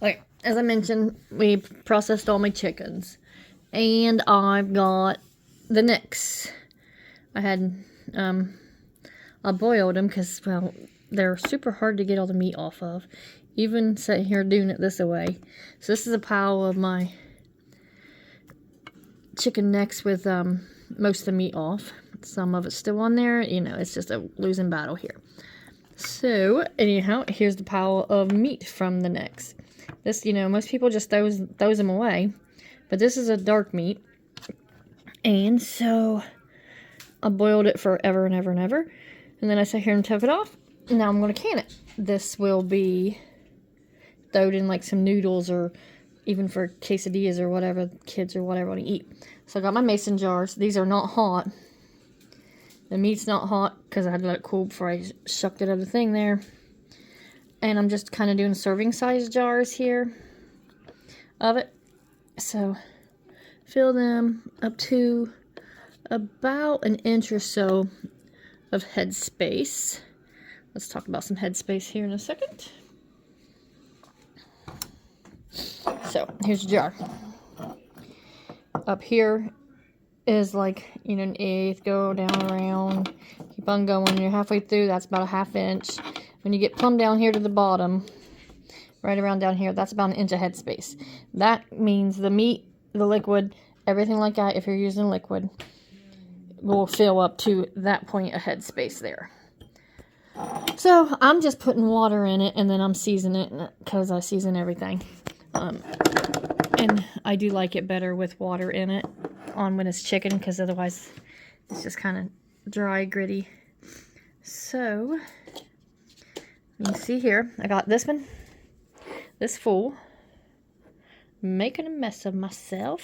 Okay, as I mentioned, we processed all my chickens. And I've got the necks. I boiled them because, well, they're super hard to get all the meat off of. Even sitting here doing it this way. So this is a pile of my chicken necks with most of the meat off. Some of it's still on there. You know, it's just a losing battle here. So, anyhow, here's the pile of meat from the necks. This, you know, most people just throws them away. But this is a dark meat. And so, I boiled it forever and ever and ever. And then I sat here and took it off. Now I'm going to can it. This will be thrown in like some noodles or even for quesadillas or whatever kids or whatever want to eat. So I got my mason jars. These are not hot. The meat's not hot because I had to let it cool before I shucked it out of the thing there. And I'm just kind of doing serving size jars here of it. So fill them up to about an inch or so of head space. Let's talk about some head space here in a second. So here's a jar. Up here is like, you know, an eighth, go down around, keep on going. When you're halfway through, that's about a ½ inch. When you get plumb down here to the bottom, right around down here, that's about an inch of head space. That means the meat, the liquid, everything like that, if you're using liquid, will fill up to that point of head space there. So I'm just putting water in it, and then I'm seasoning it because I season everything. And I do like it better with water in it when it's chicken, because otherwise it's just kind of dry, gritty. So you can see here, I got this one, this full, making a mess of myself.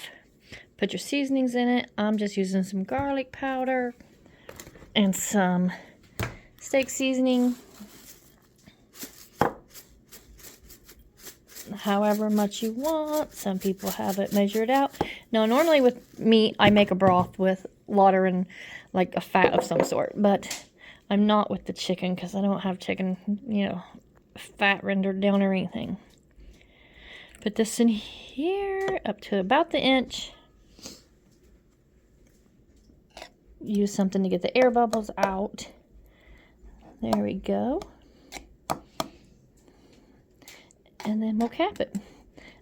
Put your seasonings in it. I'm just using some garlic powder and some steak seasoning, however much you want. Some people have it measured out. Now, normally with meat, I make a broth with water and like a fat of some sort, but I'm not with the chicken because I don't have chicken, you know, fat rendered down or anything. Put this in here up to about the inch. Use something to get the air bubbles out. There we go. And then we'll cap it.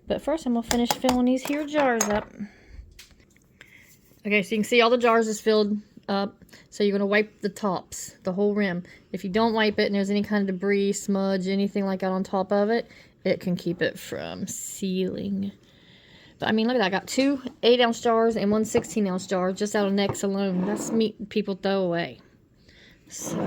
But first I'm going to finish filling these here jars up. Okay, so you can see all the jars is filled up. So you're going to wipe the tops, the whole rim. If you don't wipe it and there's any kind of debris, smudge, anything like that on top of it, it can keep it from sealing. But I mean, look at that. I got 2 8-ounce jars and 1 16-ounce jar just out of necks alone. That's meat people throw away. So,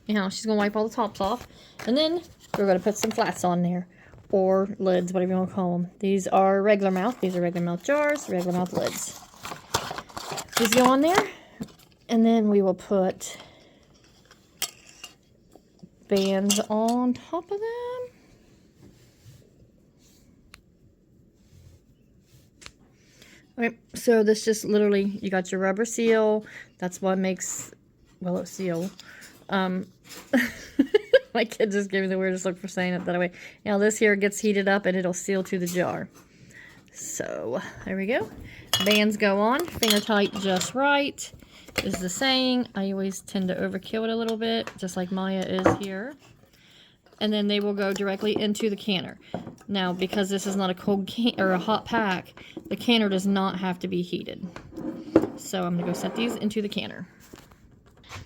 anyhow, she's going to wipe all the tops off. And then we're going to put some flats on there. Or lids, whatever you want to call them. These are regular mouth. These are regular mouth jars, regular mouth lids. These go on there. And then we will put bands on top of them. Okay, so this just literally, you got your rubber seal. That's what makes, well, a seal. My kid just gave me the weirdest look for saying it that way. Now this here gets heated up and it'll seal to the jar. So, there we go. Bands go on, finger tight just right, is the saying. I always tend to overkill it a little bit, just like Maya is here. And then they will go directly into the canner. Now, because this is not a cold can or a hot pack, the canner does not have to be heated. So I'm gonna go set these into the canner.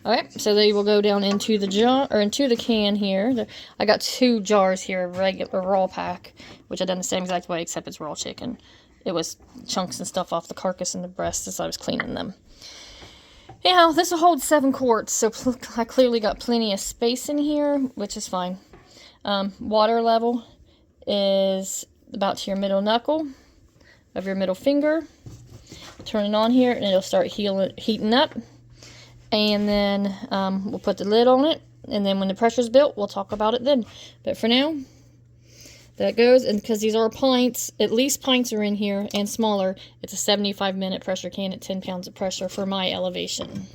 Okay, so they will go down into the jar or into the can here. I got 2 jars here, regular raw pack, which I done the same exact way except it's raw chicken. It was chunks and stuff off the carcass and the breasts as I was cleaning them. Anyhow, this will hold 7 quarts, so I clearly got plenty of space in here, which is fine. Water level is about to your middle knuckle of your middle finger. Turn it on here and it'll start heating up. And then we'll put the lid on it. And then when the pressure's built, we'll talk about it then. But for now, that goes. And because these are pints, at least pints are in here and smaller, it's a 75-minute pressure can at 10 pounds of pressure for my elevation.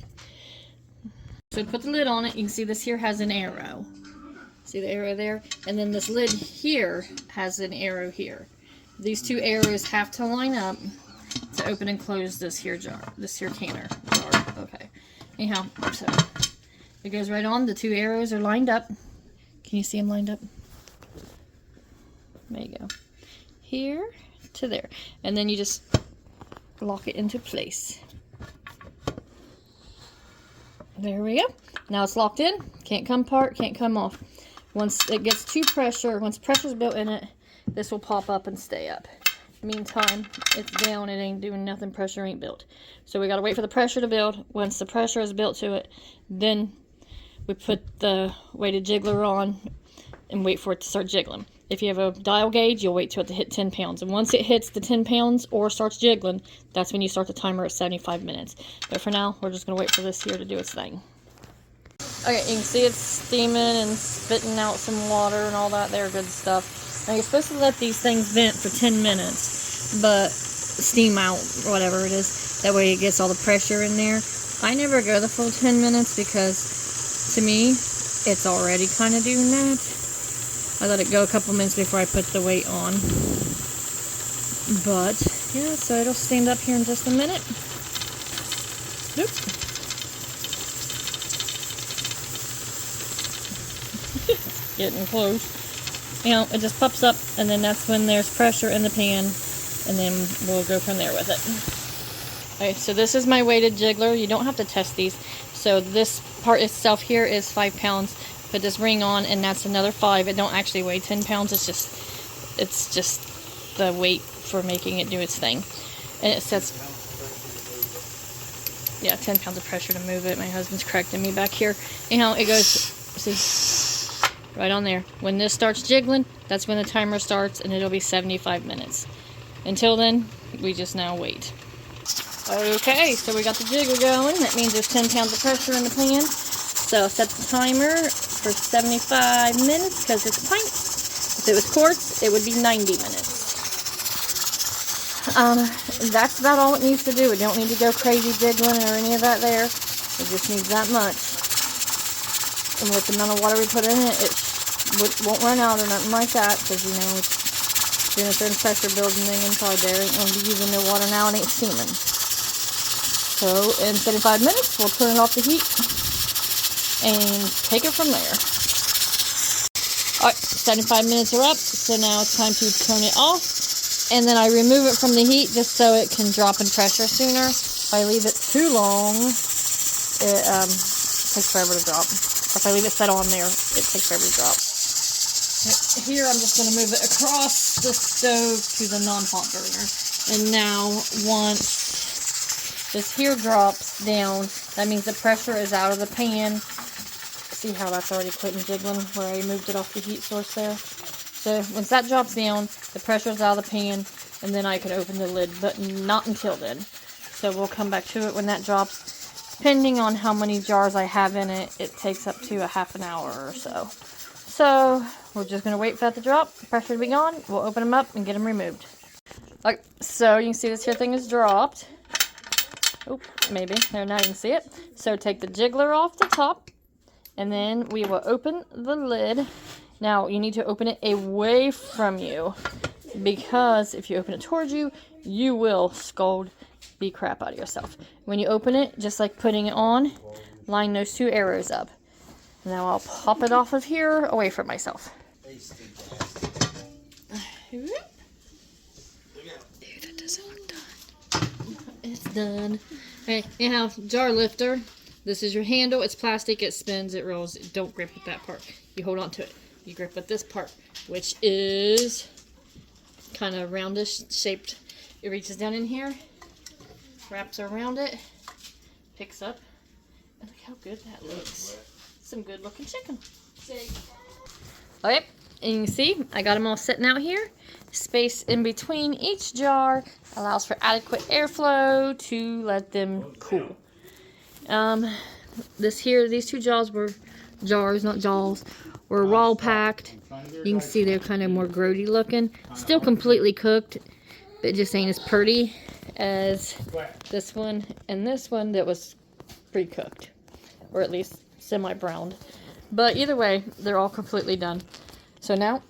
So to put the lid on it, you can see this here has an arrow. See the arrow there? And then this lid here has an arrow here. These two arrows have to line up to open and close this here jar, this here canner jar. Okay. Anyhow, so it goes right on. The two arrows are lined up. Can you see them lined up? There you go. Here to there. And then you just lock it into place. There we go. Now it's locked in. Can't come apart, can't come off. Once it gets to pressure, once pressure's built in it, this will pop up and stay up. Meantime, it's down, it ain't doing nothing, pressure ain't built. So we gotta wait for the pressure to build. Once the pressure is built to it, then we put the weighted jiggler on and wait for it to start jiggling. If you have a dial gauge, you'll wait till it to hit 10 pounds. And once it hits the 10 pounds or starts jiggling, that's when you start the timer at 75 minutes. But for now, we're just gonna wait for this here to do its thing. Okay, you can see it's steaming and spitting out some water and all that there good stuff. Now you're supposed to let these things vent for 10 minutes, but steam out, or whatever it is. That way it gets all the pressure in there. I never go the full 10 minutes because, to me, it's already kind of doing that. I let it go a couple minutes before I put the weight on. But, yeah, so it'll stand up here in just a minute. Oops. Getting close. You know, it just pops up, and then that's when there's pressure in the pan, and then we'll go from there with it. Okay, so this is my weighted jiggler. You don't have to test these. So this part itself here is 5 pounds. Put this ring on, and that's another 5. It don't actually weigh 10 pounds. It's just the weight for making it do its thing. And it sets, yeah, 10 pounds of pressure to move it. My husband's correcting me back here. Anyhow, it goes, see, right on there. When this starts jiggling, that's when the timer starts, and it'll be 75 minutes. Until then, we just now wait. Okay, so we got the jiggler going. That means there's 10 pounds of pressure in the pan. So set the timer for 75 minutes because it's a pint. If it was quarts, it would be 90 minutes. That's about all it needs to do. It don't need to go crazy jiggling or any of that there. It just needs that much. And with the amount of water we put in it, it won't run out or nothing like that because, you know, it's doing a certain pressure building thing inside there. It ain't going to be using no water now. It ain't steaming. So in 75 minutes, we'll turn it off the heat and take it from there. Alright, 75 minutes are up, so now it's time to turn it off. And then I remove it from the heat just so it can drop in pressure sooner. If I leave it too long, it takes forever to drop. If I leave it set on there, it takes forever to drop. Here I'm just going to move it across the stove to the non-hot burner. And now once this here drops down, that means the pressure is out of the pan. See how that's already quitting jiggling where I moved it off the heat source there. So once that drops down, the pressure is out of the pan, and then I can open the lid, but not until then. So we'll come back to it when that drops. Depending on how many jars I have in it, it takes up to a half an hour or so. So we're just going to wait for that to drop, pressure to be gone, we'll open them up and get them removed. Okay, so you can see this here thing is dropped. Oh, maybe. There, now you can see it. So take the jiggler off the top. And then we will open the lid. Now, you need to open it away from you. Because if you open it towards you, you will scold the crap out of yourself. When you open it, just like putting it on, line those two arrows up. Now I'll pop it off of here, away from myself. Dude, that doesn't look done. It's done. Okay, anyhow, jar lifter. This is your handle. It's plastic. It spins. It rolls. Don't grip with that part. You hold on to it. You grip with this part, which is kind of roundish shaped. It reaches down in here, wraps around it, picks up, and look how good that looks. Some good looking chicken. Okay, and you can see I got them all sitting out here. Space in between each jar allows for adequate airflow to let them cool. These two jars were were raw packed. You can see they're kind of more grody looking. Still completely cooked, but just ain't as pretty as this one and this one that was pre-cooked, or at least semi-browned. But either way, they're all completely done. So now,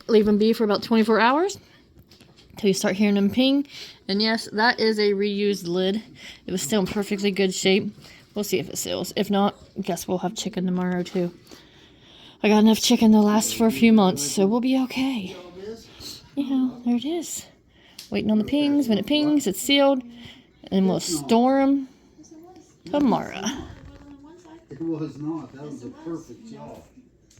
leave them be for about 24 hours until you start hearing them ping. And yes, that is a reused lid. It was still in perfectly good shape. We'll see if it seals. If not, I guess we'll have chicken tomorrow too. I got enough chicken to last for a few months, so we'll be okay. Yeah, there it is. Waiting on the pings. When it pings, it's sealed. And we'll store them tomorrow. It was not. That was a perfect job.